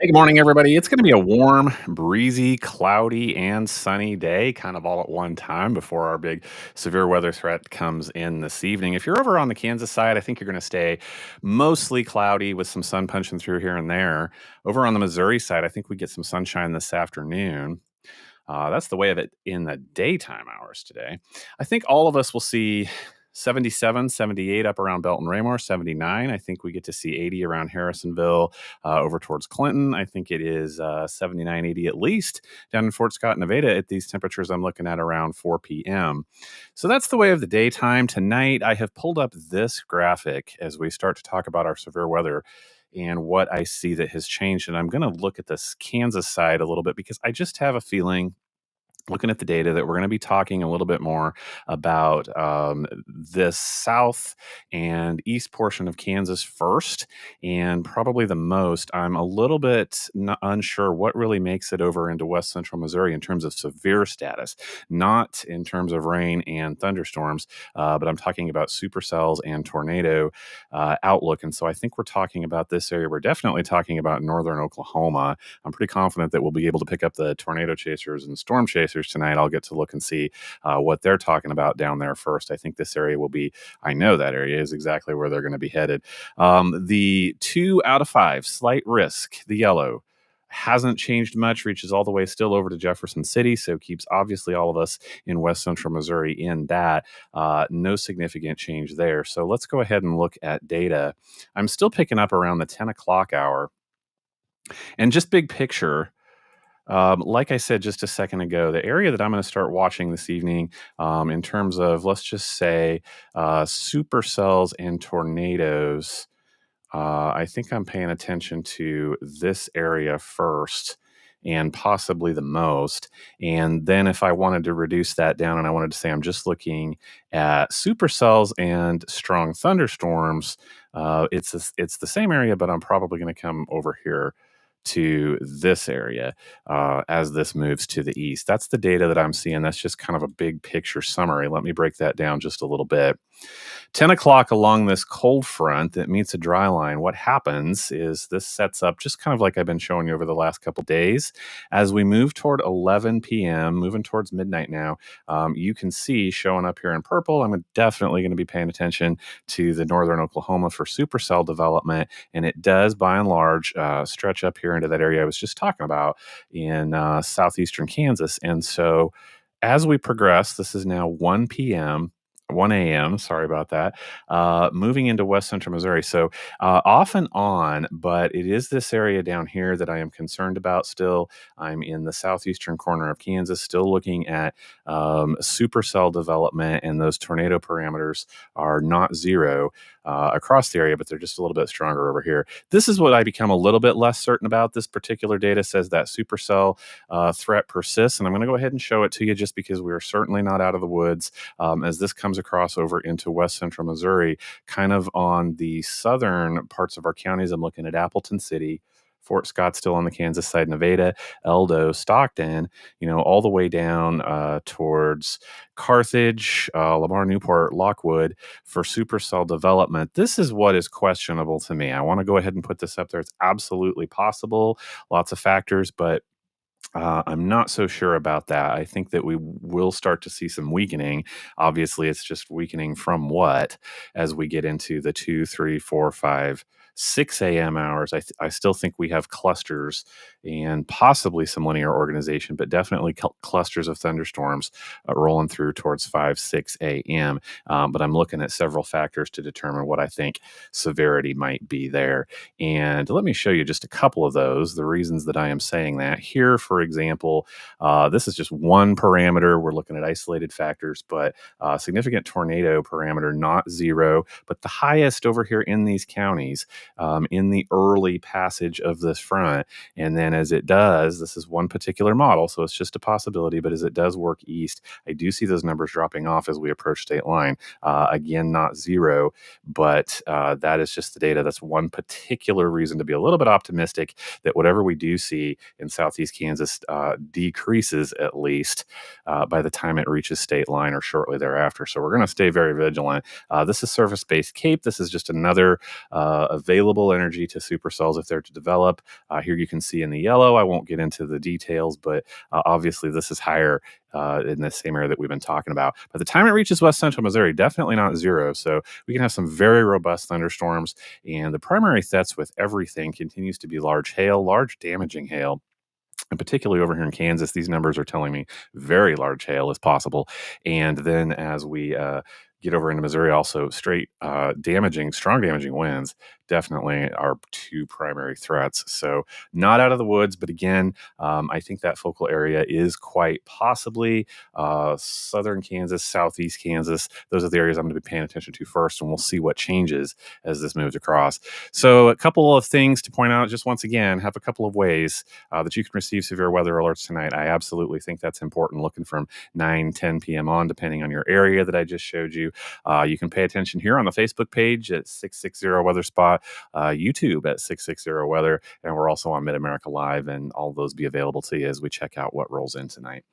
Hey, good morning, everybody. It's going to be a warm, breezy, cloudy, and sunny day, kind of all at one time before our big severe weather threat comes in this evening. If you're over on the Kansas side, I think you're going to stay mostly cloudy with some sun punching through here and there. Over on the Missouri side, I think we get some sunshine this afternoon. That's the way of it in the daytime hours today. I think all of us will see 77, 78 up around Belton Raymore, 79. I think we get to see 80 around Harrisonville over towards Clinton. I think it is 79, 80 at least down in Fort Scott, Nevada at these temperatures I'm looking at around 4 p.m. So that's the way of the daytime. Tonight, I have pulled up this graphic as we start to talk about our severe weather and what I see that has changed. And I'm going to look at this Kansas side a little bit because I just have a feeling looking at the data that we're going to be talking a little bit more about this south and east portion of Kansas first, and probably the most. I'm a little bit unsure what really makes it over into west central Missouri in terms of severe status, not in terms of rain and thunderstorms, but I'm talking about supercells and tornado outlook. And so I think we're talking about this area. We're definitely talking about northern Oklahoma. I'm pretty confident that we'll be able to pick up the tornado chasers and storm chasers tonight. I'll get to look and see what they're talking about down there first. I think this area will be, I know that area is exactly where they're going to be headed. The 2 out of 5, slight risk, the yellow, hasn't changed much, reaches all the way still over to Jefferson City, so keeps obviously all of us in west central Missouri in that. No significant change there. So let's go ahead and look at data. I'm still picking up around the 10 o'clock hour. And just big picture, like I said just a second ago, the area that I'm going to start watching this evening, in terms of, let's just say, supercells and tornadoes, I think I'm paying attention to this area first and possibly the most. And then if I wanted to reduce that down and I wanted to say I'm just looking at supercells and strong thunderstorms, it's the same area, but I'm probably going to come over here to this area as this moves to the east. That's the data that I'm seeing. That's just kind of a big picture summary. Let me break that down just a little bit. 10 o'clock along this cold front that meets a dry line, what happens is this sets up just kind of like I've been showing you over the last couple days. As we move toward 11 p.m., moving towards midnight now, you can see showing up here in purple, I'm definitely going to be paying attention to the northern Oklahoma for supercell development. And it does, by and large, stretch up here into that area I was just talking about in southeastern Kansas. And so as we progress, this is now 1 p.m., 1 a.m. Sorry about that. Moving into west central Missouri. So off and on, but it is this area down here that I am concerned about still. I'm in the southeastern corner of Kansas, still looking at supercell development, and those tornado parameters are not zero across the area, but they're just a little bit stronger over here. This is what I become a little bit less certain about. This particular data says that supercell threat persists, and I'm going to go ahead and show it to you just because we are certainly not out of the woods as this comes across over into west central Missouri, kind of on the southern parts of our counties. I'm looking at Appleton City, Fort Scott still on the Kansas side, Nevada, Eldo, Stockton, all the way down towards Carthage, Lamar, Newport, Lockwood for supercell development. This is what is questionable to me. I want to go ahead and put this up there. It's absolutely possible, lots of factors, but I'm not so sure about that. I think that we will start to see some weakening. Obviously, it's just weakening from what as we get into the 2, 3, 4, 5, 6 a.m. hours. I still think we have clusters and possibly some linear organization, but definitely clusters of thunderstorms rolling through towards 5, 6 a.m. But I'm looking at several factors to determine what I think severity might be there. And let me show you just a couple of those, the reasons that I am saying that. Here, for example, this is just one parameter. We're looking at isolated factors, but significant tornado parameter, not zero, but the highest over here in these counties in the early passage of this front. And then as it does, this is one particular model, so it's just a possibility, but as it does work east, I do see those numbers dropping off as we approach state line. Again, not zero, but that is just the data. That's one particular reason to be a little bit optimistic that whatever we do see in southeast Kansas decreases at least by the time it reaches state line or shortly thereafter. So we're going to stay very vigilant. This is surface-based CAPE. This is just another available energy to supercells if they're to develop. Here you can see in the yellow. I won't get into the details, but obviously this is higher in the same area that we've been talking about. By the time it reaches west central Missouri, definitely not zero. So we can have some very robust thunderstorms. And the primary threats with everything continues to be large hail, large damaging hail. And particularly over here in Kansas, these numbers are telling me very large hail is possible. And then as we get over into Missouri, also straight damaging, strong damaging winds definitely are two primary threats. So not out of the woods, but again, I think that focal area is quite possibly southern Kansas, southeast Kansas. Those are the areas I'm going to be paying attention to first, and we'll see what changes as this moves across. So a couple of things to point out, just once again, have a couple of ways that you can receive severe weather alerts tonight. I absolutely think that's important, looking from 9, 10 p.m. on, depending on your area that I just showed you. You can pay attention here on the Facebook page at 660 Weather Spot, YouTube at 660 Weather, and we're also on Mid America Live, and all those be available to you as we check out what rolls in tonight.